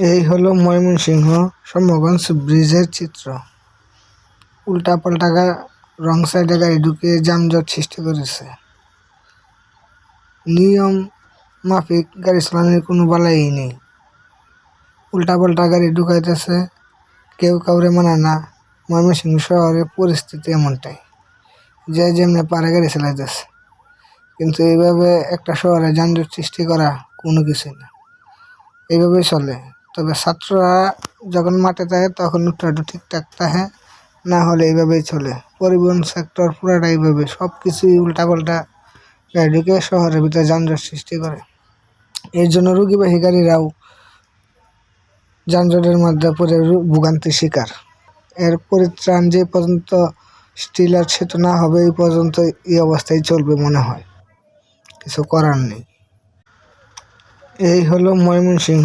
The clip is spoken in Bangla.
এই হলো ময়মনসিংহ সমগঞ্জ ব্রিজের চিত্র। উল্টাপাল্টা রং সাইডে গাড়ি ঢুকিয়ে যানজট সৃষ্টি করেছে। নিয়ম মাফিক গাড়ি চালানোর কোনো বালাই নেই। উল্টাপাল্টা গাড়ি ঢুকাইতেছে, কেউ কাউরে মানে না। ময়মনসিংহ শহরের পরিস্থিতি এমনটাই, যে যেমনি পারে গাড়ি চালাইতেছে। কিন্তু এইভাবে একটা শহরে যানজট সৃষ্টি করা কোনো কিছুই না, এইভাবেই চলে। তবে ছাত্ররা যখন মাঠে থাকে তখন একটু ঠিকঠাক থাকে, না হলে এইভাবেই চলে। পরিবহন সেক্টর পুরাটা এইভাবে সব কিছুই উল্টাপাল্টা গাড়ি ঢুকে শহরের ভিতরে যানজট সৃষ্টি করে। এর জন্য রোগীবাহী গাড়িরাও যানজটের মধ্যে পড়ে ভোগান্তির শিকার। এর পরিত্রাণ যে পর্যন্ত স্টিল আর সেতু না হবে এই পর্যন্ত এই অবস্থায় চলবে মনে হয়, কিছু করার নেই। এই হলো ময়মনসিংহ